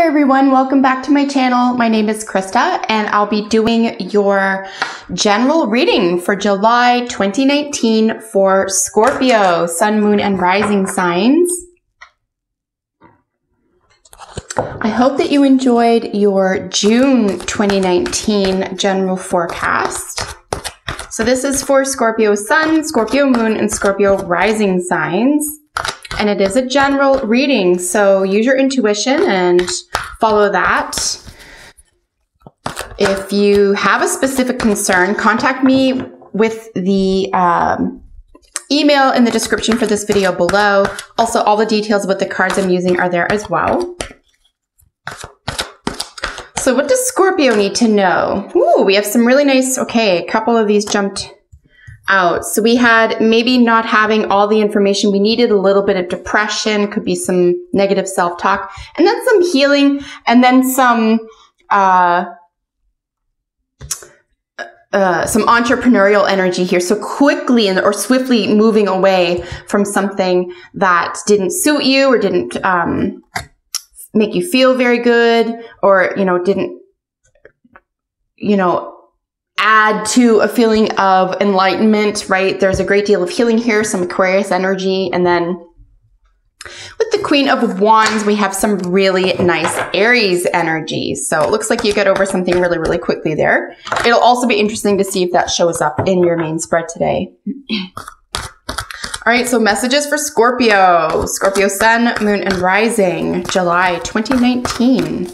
there everyone, welcome back to my channel. My name is Krista and I'll be doing your general reading for July 2019 for Scorpio, Sun, Moon, and Rising signs. I hope that you enjoyed your June 2019 general forecast. So this is for Scorpio Sun, Scorpio Moon, and Scorpio Rising signs. And it is a general reading, so use your intuition and follow that. If you have a specific concern, contact me with the email in the description for this video below. Also, all the details about the cards I'm using are there as well. So what does Scorpio need to know? Ooh, we have some really nice, okay, a couple of these jumped out. So we had maybe not having all the information we needed, a little bit of depression, could be some negative self-talk, and then some healing, and then some entrepreneurial energy here. So quickly or swiftly moving away from something that didn't suit you or didn't make you feel very good, or, didn't, add to a feeling of enlightenment, right? There's a great deal of healing here, some Aquarius energy. And then with the Queen of Wands, we have some really nice Aries energy. So it looks like you get over something really, really quickly there. It'll also be interesting to see if that shows up in your main spread today. All right, so messages for Scorpio. Scorpio Sun, Moon, and Rising, July 2019.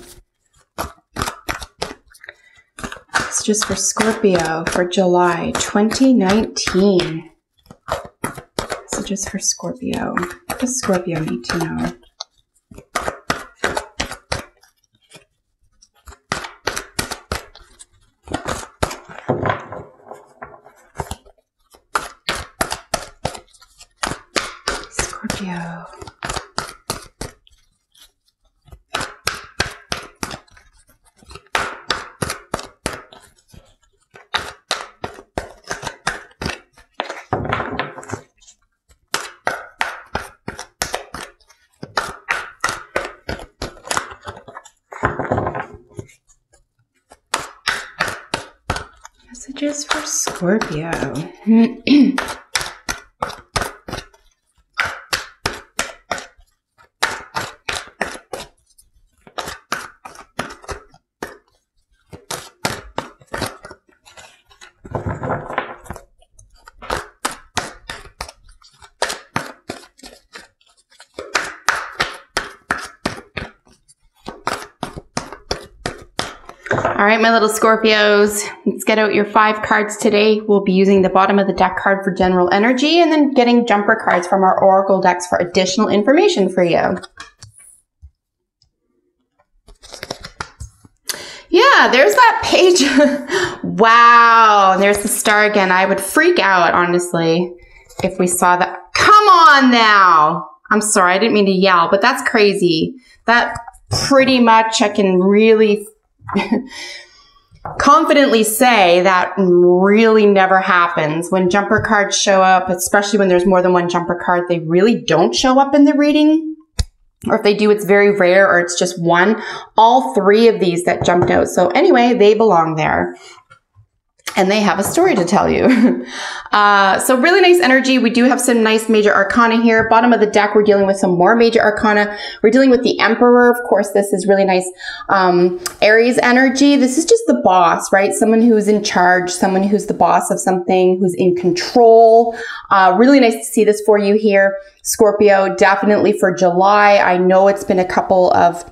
Messages for Scorpio for July 2019. Messages for Scorpio. What does Scorpio need to know? Scorpio. Messages for Scorpio. All right, my little Scorpios, let's get out your 5 cards today. We'll be using the bottom of the deck card for general energy and then getting jumper cards from our oracle decks for additional information for you. Yeah, there's that page. Wow, there's the star again. I would freak out, honestly, if we saw that. Come on now. I'm sorry, I didn't mean to yell, but that's crazy. That pretty much I can really confidently say that really never happens. When jumper cards show up, especially when there's more than one jumper card, they really don't show up in the reading. Or if they do, it's very rare or it's just one. All 3 of these that jumped out. So anyway, they belong there. And they have a story to tell you. So really nice energy. We do have some nice major arcana here. Bottom of the deck, we're dealing with some more major arcana. We're dealing with the Emperor. Of course, this is really nice Aries energy. This is just the boss, right? Someone who's in charge, someone who's the boss of something, who's in control. Really nice to see this for you here, Scorpio. Definitely for July. I know it's been a couple of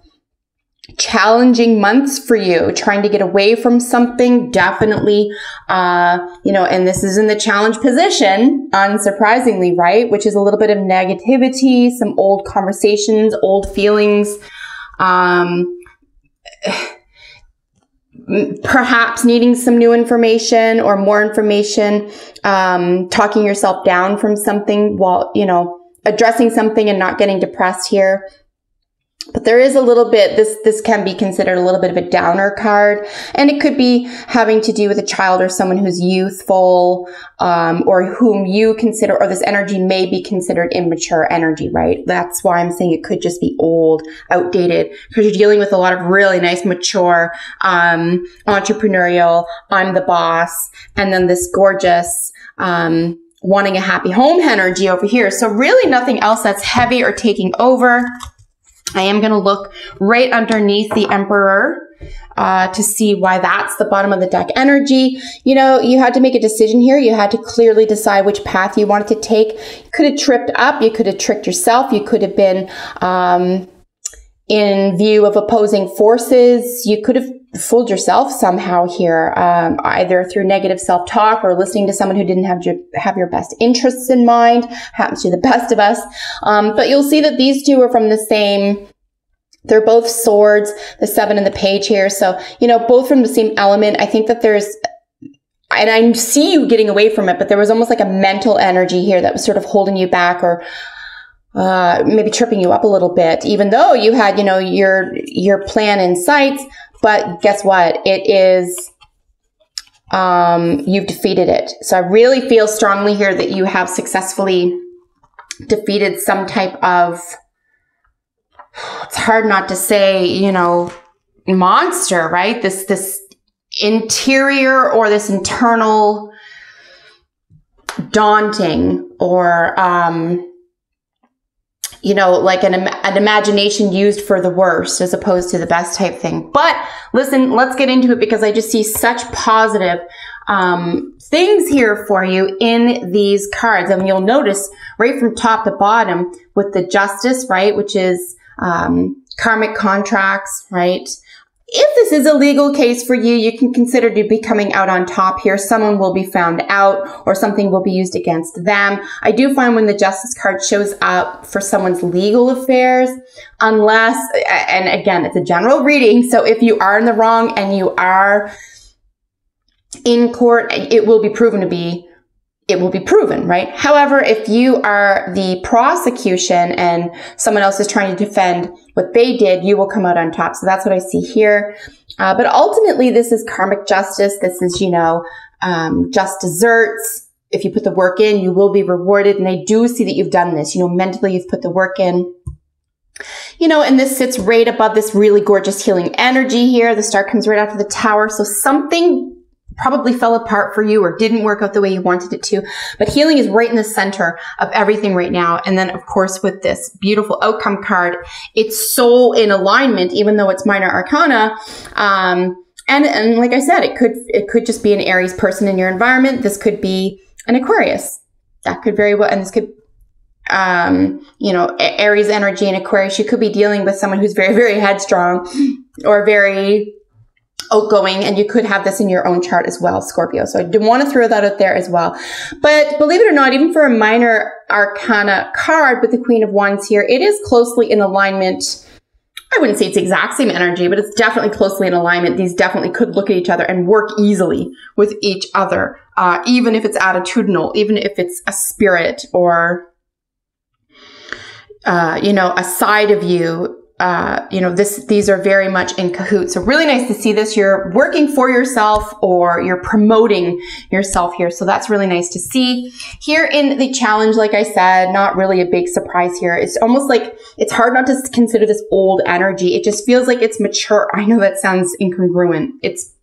challenging months for you, trying to get away from something, definitely, and this is in the challenge position, unsurprisingly, right? Which is a little bit of negativity, some old conversations, old feelings, perhaps needing some new information or more information, talking yourself down from something while, addressing something and not getting depressed here. But there is a little bit, this can be considered a little bit of a downer card, and it could be having to do with a child or someone who's youthful, or whom you consider, or this energy may be considered immature energy, right? That's why I'm saying it could just be old, outdated, because you're dealing with a lot of really nice, mature, entrepreneurial, I'm the boss, and then this gorgeous, wanting a happy home energy over here. So really nothing else that's heavy or taking over. I am going to look right underneath the Emperor to see why that's the bottom of the deck energy. You know, you had to make a decision here. You had to clearly decide which path you wanted to take. You could have tripped up. You could have tricked yourself. You could have been in view of opposing forces. You could have fooled yourself somehow here, either through negative self-talk or listening to someone who didn't have your best interests in mind. Happens to the best of us. But you'll see that these two are from the same, they're both swords, the 7 and the page here. So, you know, both from the same element. I think that there's, and I see you getting away from it, but there was almost like a mental energy here that was sort of holding you back, or maybe tripping you up a little bit, even though you had, you know, your plan in sight. But guess what? It is, you've defeated it. So I really feel strongly here that you have successfully defeated some type of, it's hard not to say, you know, monster, right? This interior or this internal daunting, or, you know, like an imagination used for the worst as opposed to the best type thing. But listen, let's get into it, because I just see such positive things here for you in these cards. And you'll notice right from top to bottom with the Justice, right, which is karmic contracts, right? If this is a legal case for you, you can consider to be coming out on top here. Someone will be found out, or something will be used against them. I do find when the Justice card shows up for someone's legal affairs, unless, and again, it's a general reading, so if you are in the wrong and you are in court, it will be proven, right? However, if you are the prosecution and someone else is trying to defend what they did, you will come out on top. So that's what I see here. But ultimately, this is karmic justice. This is, you know, just desserts. If you put the work in, you will be rewarded. And I do see that you've done this. You know, mentally, you've put the work in. You know, and this sits right above this really gorgeous healing energy here. The star comes right after the Tower. So something probably fell apart for you or didn't work out the way you wanted it to. But healing is right in the center of everything right now. And then, of course, with this beautiful outcome card, it's so in alignment, even though it's minor arcana. And like I said, it could just be an Aries person in your environment. This could be an Aquarius. That could very well, and this could, you know, Aries energy and Aquarius. You could be dealing with someone who's very, very headstrong or very outgoing, and you could have this in your own chart as well, Scorpio. So I do want to throw that out there as well. But believe it or not, even for a minor arcana card with the Queen of Wands here, it is closely in alignment. I wouldn't say it's the exact same energy, but it's definitely closely in alignment. These definitely could look at each other and work easily with each other, even if it's attitudinal, even if it's a spirit or, you know, a side of you. You know, these are very much in cahoots. So really nice to see this. You're working for yourself or you're promoting yourself here. So that's really nice to see. Here in the challenge, like I said, not really a big surprise here. It's almost like it's hard not to consider this old energy. It just feels like it's mature. I know that sounds incongruent. It's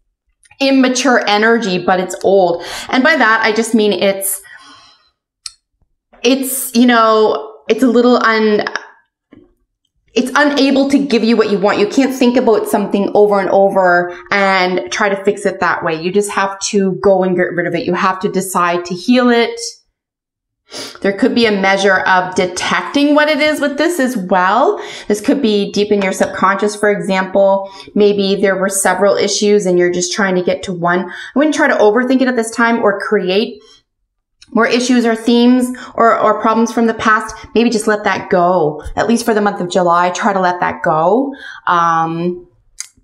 immature energy, but it's old. And by that, I just mean it's, you know, it's a little it's unable to give you what you want. You can't think about something over and over and try to fix it that way. You just have to go and get rid of it. You have to decide to heal it. There could be a measure of detecting what it is with this as well. This could be deep in your subconscious, for example. Maybe there were several issues and you're just trying to get to one. I wouldn't try to overthink it at this time or create more issues or themes or problems from the past. Maybe just let that go. At least for the month of July, try to let that go.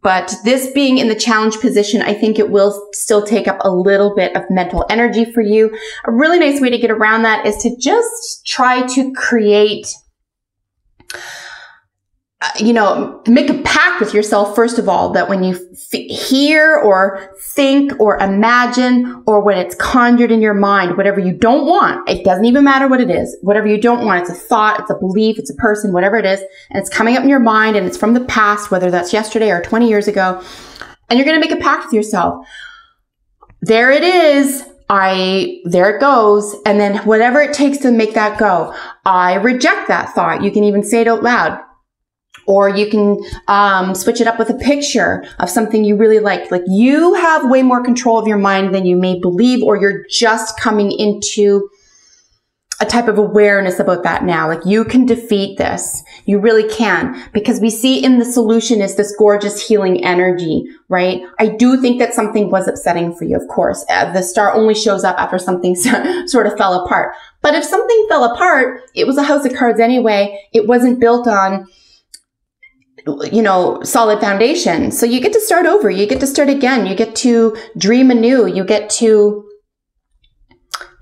But this being in the challenge position, I think it will still take up a little bit of mental energy for you. A really nice way to get around that is to just try to create you know, make a pact with yourself, first of all, that when you hear or think or imagine, or when it's conjured in your mind, whatever you don't want, it doesn't even matter what it is, whatever you don't want, it's a thought, it's a belief, it's a person, whatever it is, and it's coming up in your mind and it's from the past, whether that's yesterday or 20 years ago, and you're going to make a pact with yourself. There it is. There it goes. And then whatever it takes to make that go, I reject that thought. You can even say it out loud. Or you can switch it up with a picture of something you really like. Like, you have way more control of your mind than you may believe, or you're just coming into a type of awareness about that now. Like, you can defeat this. You really can. Because we see in the solution is this gorgeous healing energy, right? I do think that something was upsetting for you, of course. The star only shows up after something sort of fell apart. But if something fell apart, it was a house of cards anyway. It wasn't built on, you know, solid foundation. So you get to start over. You get to start again. You get to dream anew. You get to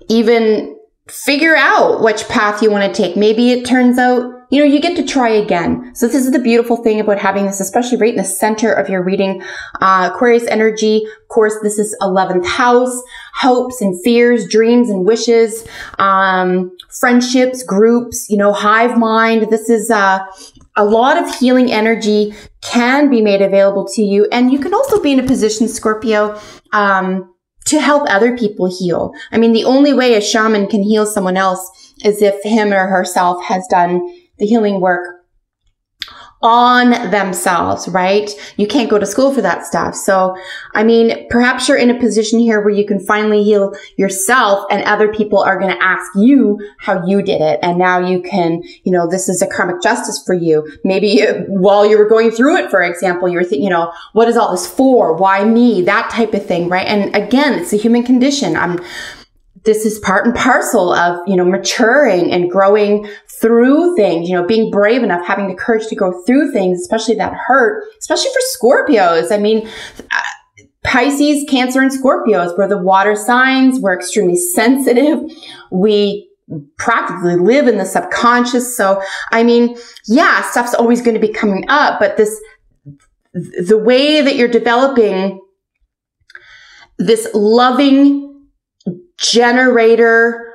even figure out which path you want to take. Maybe it turns out, you know, you get to try again. So this is the beautiful thing about having this, especially right in the center of your reading. Aquarius energy, of course, this is 11th house, hopes and fears, dreams and wishes, friendships, groups, you know, hive mind. This is a lot of healing energy can be made available to you. And you can also be in a position, Scorpio, to help other people heal. I mean, the only way a shaman can heal someone else is if him or herself has done the healing work on themselves, right? You can't go to school for that stuff. So, I mean, perhaps you're in a position here where you can finally heal yourself, and other people are going to ask you how you did it. And now you can, you know, this is a karmic justice for you. Maybe while you were going through it, for example, you were thinking, you know, what is all this for? Why me? That type of thing, right? And again, it's the human condition. This is part and parcel of, you know, maturing and growing through things, you know, being brave enough, having the courage to go through things, especially that hurt, especially for Scorpios. I mean, Pisces, Cancer, and Scorpios, we're the water signs. We're extremely sensitive. We practically live in the subconscious. So, I mean, yeah, stuff's always going to be coming up, but the way that you're developing this loving generator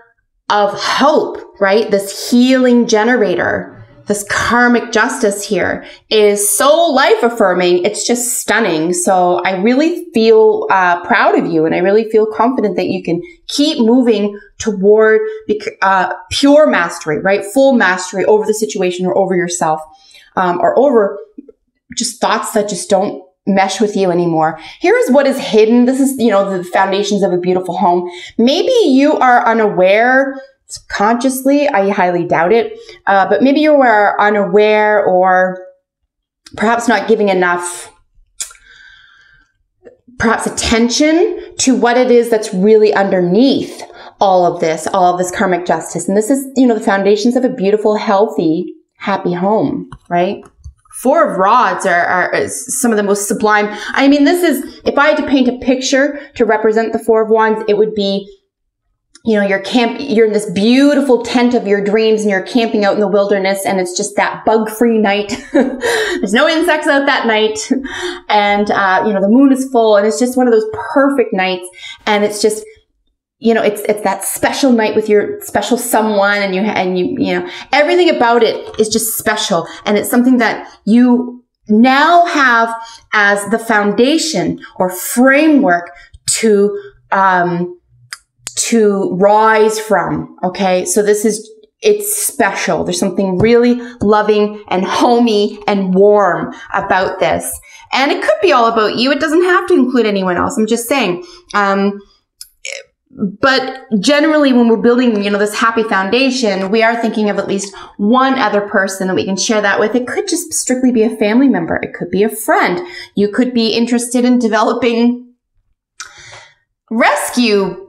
of hope, right? This healing generator, this karmic justice here is so life affirming. It's just stunning. So I really feel proud of you, and I really feel confident that you can keep moving toward pure mastery, right? Full mastery over the situation or over yourself, or over just thoughts that just don't mesh with you anymore. Here's what is hidden. This is, you know, the foundations of a beautiful home. Maybe you are unaware consciously. I highly doubt it. But maybe you are unaware, or perhaps not giving enough, perhaps attention to what it is that's really underneath all of this karmic justice. And this is, you know, the foundations of a beautiful, healthy, happy home, right? Four of Rods are some of the most sublime. I mean, this is, if I had to paint a picture to represent the Four of Wands, it would be, you know, you're in this beautiful tent of your dreams, and you're camping out in the wilderness, and it's just that bug-free night. There's no insects out that night. And, you know, the moon is full, and it's just one of those perfect nights. And it's just, you know, it's that special night with your special someone, and you know, everything about it is just special. And it's something that you now have as the foundation or framework to rise from. Okay. So it's special. There's something really loving and homey and warm about this. And it could be all about you. It doesn't have to include anyone else. I'm just saying, but generally, when we're building, you know, this happy foundation, we are thinking of at least one other person that we can share that with. It could just strictly be a family member. It could be a friend. You could be interested in developing rescue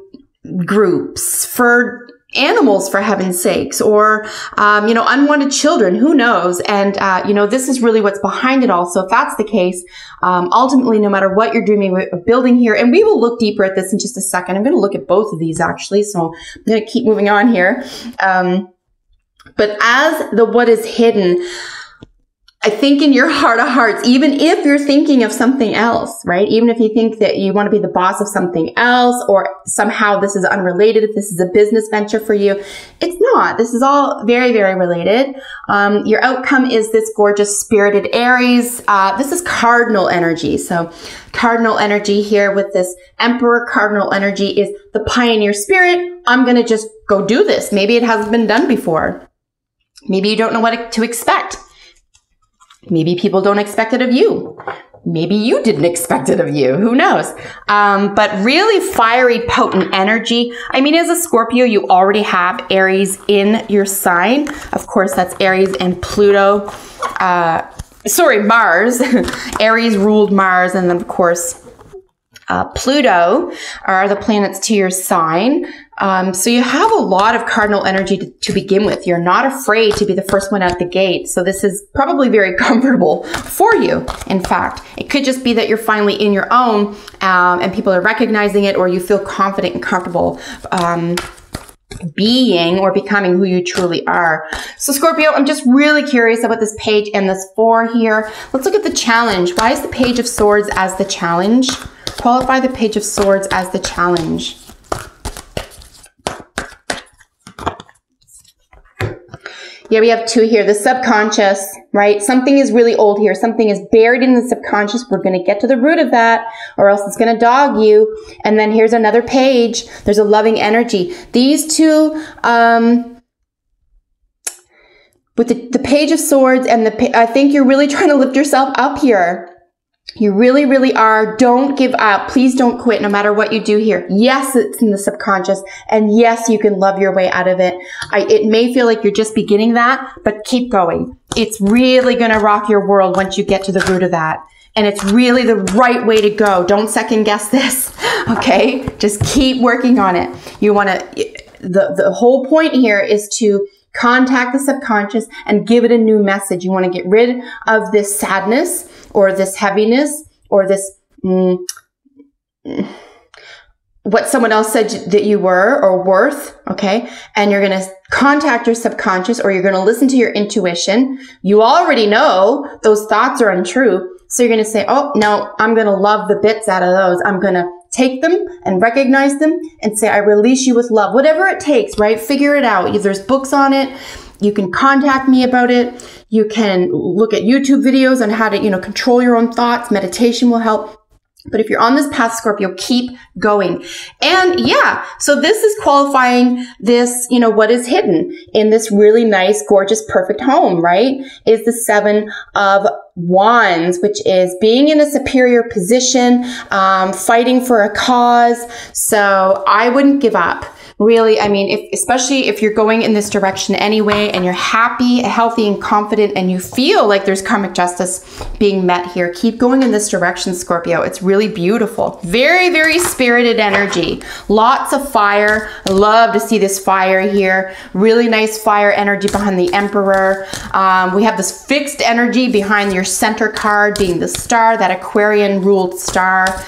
groups for animals, for heaven's sakes, or, you know, unwanted children, who knows? And, you know, this is really what's behind it all. So if that's the case, ultimately, no matter what you're dreaming of building here, and we will look deeper at this in just a second. I'm going to look at both of these actually. So I'm going to keep moving on here. But as the what is hidden, I think in your heart of hearts, even if you're thinking of something else, right? Even if you think that you want to be the boss of something else, or somehow this is unrelated, if this is a business venture for you, it's not. This is all very, very related. Your outcome is this gorgeous spirited Aries. This is cardinal energy. So cardinal energy here with this Emperor cardinal energy is the pioneer spirit. I'm going to just go do this. Maybe it hasn't been done before. Maybe you don't know what to expect. Maybe people don't expect it of you. Maybe you didn't expect it of you. Who knows? But really fiery, potent energy. I mean, as a Scorpio, you already have Aries in your sign. Of course, that's Aries and Pluto. Mars. Aries ruled Mars. And then, of course, Pluto are the planets to your sign. So you have a lot of cardinal energy to begin with. You're not afraid to be the first one out the gate. So this is probably very comfortable for you. In fact, it could just be that you're finally in your own and people are recognizing it, or you feel confident and comfortable being or becoming who you truly are. So Scorpio, I'm just really curious about this page and this 4 here. Let's look at the challenge. Why is the Page of Swords as the challenge? Qualify the Page of Swords as the challenge. Yeah, we have 2 here. The subconscious, right? Something is really old here. Something is buried in the subconscious. We're going to get to the root of that, or else it's going to dog you. And then here's another page. There's a loving energy. These 2, with the Page of Swords and I think you're really trying to lift yourself up here. You really, really are. Don't give up. Please don't quit no matter what you do here. Yes, it's in the subconscious. And yes, you can love your way out of it. It may feel like you're just beginning that, but keep going. It's really going to rock your world once you get to the root of that. And it's really the right way to go. Don't second guess this. Okay? Just keep working on it. You want to, the whole point here is to contact the subconscious and give it a new message. You want to get rid of this sadness or this heaviness or this what someone else said that you were or worth, okay? And you're going to contact your subconscious, or you're going to listen to your intuition. You already know those thoughts are untrue. So you're going to say, oh, no, I'm going to love the bits out of those. I'm going to take them and recognize them and say, I release you with love. Whatever it takes, right? Figure it out. There's books on it. You can contact me about it. You can look at YouTube videos on how to, control your own thoughts. Meditation will help. But if you're on this path, Scorpio, keep going. And yeah, so this is qualifying this, what is hidden in this really nice, gorgeous, perfect home, right? Is the 7 of Wands, which is being in a superior position, fighting for a cause. So I wouldn't give up. Really, I mean, especially if you're going in this direction anyway, and you're happy, healthy, and confident, and you feel like there's karmic justice being met here, keep going in this direction, Scorpio. It's really beautiful. Very, very spirited energy. Lots of fire. I love to see this fire here. Really nice fire energy behind the Emperor. We have this fixed energy behind your center card being the star, that Aquarian ruled star.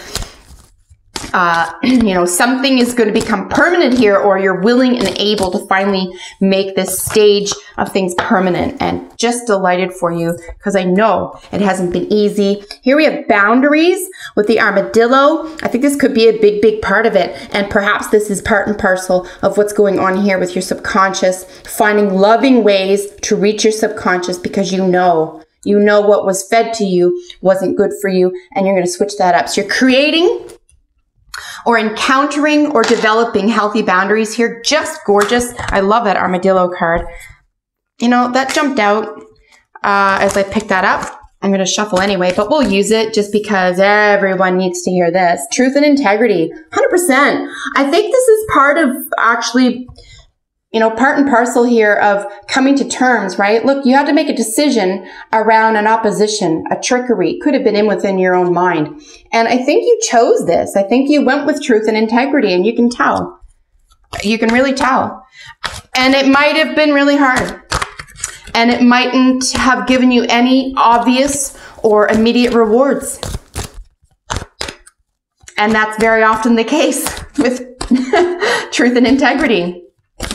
Something is going to become permanent here, or you're willing and able to finally make this stage of things permanent, and just delighted for you because I know it hasn't been easy. Here we have boundaries with the armadillo. I think this could be a big, big part of it. And perhaps this is part and parcel of what's going on here with your subconscious, finding loving ways to reach your subconscious because you know what was fed to you wasn't good for you, and you're going to switch that up. So you're creating or encountering or developing healthy boundaries here. Just gorgeous. I love that armadillo card. That jumped out as I picked that up. I'm going to shuffle anyway, but we'll use it just because everyone needs to hear this. Truth and integrity, 100%. I think this is part of actually, part and parcel here of coming to terms, right? Look, you had to make a decision around an opposition, a trickery. Could have been within your own mind. And I think you chose this. I think you went with truth and integrity, and you can tell. You can really tell. And it might have been really hard. And it mightn't have given you any obvious or immediate rewards. And that's very often the case with truth and integrity.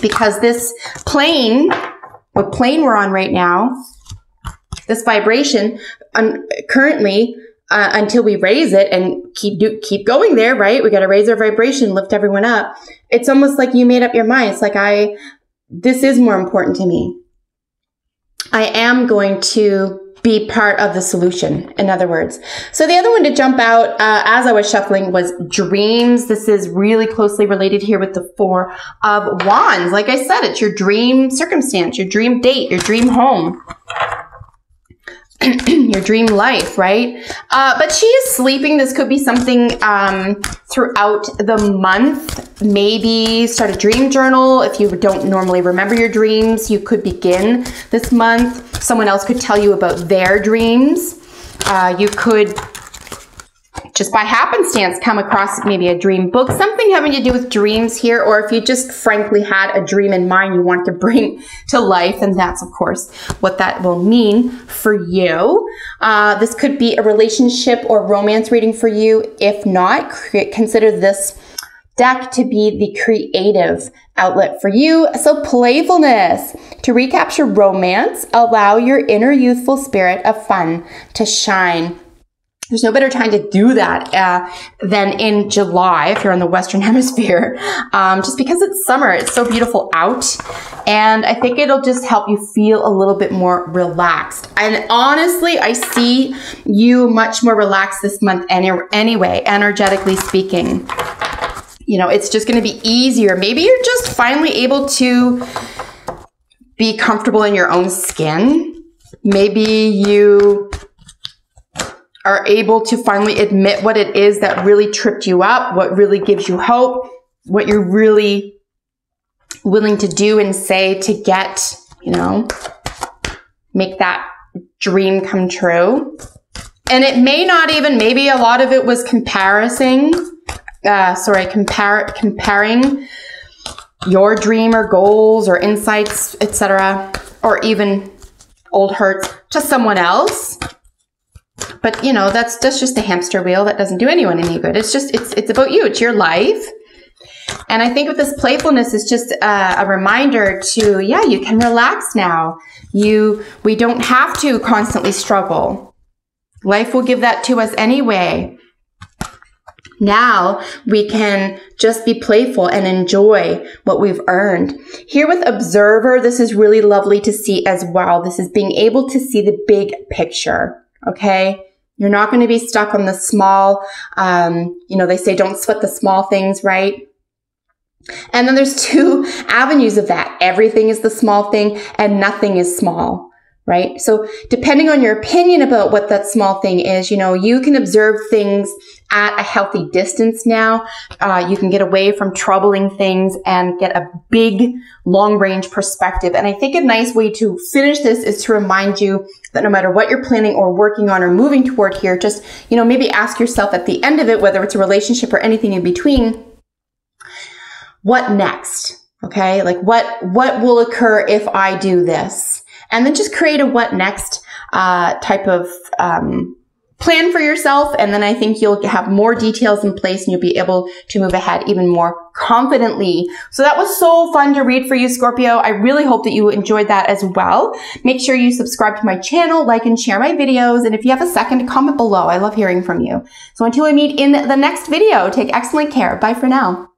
Because this plane, what plane we're on right now, this vibration currently until we raise it and keep going there, right? We got to raise our vibration, lift everyone up. It's almost like you made up your mind. It's like, this is more important to me. I am going to be part of the solution, in other words. So the other one to jump out as I was shuffling was dreams. This is really closely related here with the Four of Wands. Like I said, it's your dream circumstance, your dream date, your dream home, your dream life, right? But she is sleeping. This could be something throughout the month. Maybe start a dream journal. If you don't normally remember your dreams, you could begin this month. Someone else could tell you about their dreams. You could just by happenstance come across maybe a dream book, something having to do with dreams here, or if you just frankly had a dream in mind you want to bring to life, and that's of course what that will mean for you. This could be a relationship or romance reading for you. If not, consider this deck to be the creative outlet for you. So playfulness, to recapture romance, allow your inner youthful spirit of fun to shine. There's no better time to do that than in July if you're in the Western Hemisphere, just because it's summer. It's so beautiful out, and I think it'll just help you feel a little bit more relaxed. And honestly, I see you much more relaxed this month anyway, energetically speaking. You know, it's just going to be easier. Maybe you're just finally able to be comfortable in your own skin. Maybe you are able to finally admit what it is that really tripped you up, what really gives you hope, what you're really willing to do and say to get, you know, make that dream come true. And it may not even, maybe a lot of it was comparing your dream or goals or insights, etc., or even old hurts to someone else. But, you know, that's just a hamster wheel that doesn't do anyone any good. It's just, it's about you. It's your life. And I think with this playfulness, it's just a reminder to, yeah, you can relax now. We don't have to constantly struggle. Life will give that to us anyway. Now we can just be playful and enjoy what we've earned. Here with Observer, this is really lovely to see as well. This is being able to see the big picture. Okay, you're not going to be stuck on the small, you know, they say don't sweat the small things, right? And then there's two avenues of that. Everything is the small thing and nothing is small, right? So depending on your opinion about what that small thing is, you know, you can observe things at a healthy distance now. You can get away from troubling things and get a big long-range perspective. And I think a nice way to finish this is to remind you that no matter what you're planning or working on or moving toward here, just, you know, maybe ask yourself at the end of it, whether it's a relationship or anything in between, what next? Okay, like what will occur if I do this? And then just create a what next type of plan for yourself. And then I think you'll have more details in place and you'll be able to move ahead even more confidently. So that was so fun to read for you, Scorpio. I really hope that you enjoyed that as well. Make sure you subscribe to my channel, like and share my videos. And if you have a second, comment below. I love hearing from you. So until we meet in the next video, take excellent care. Bye for now.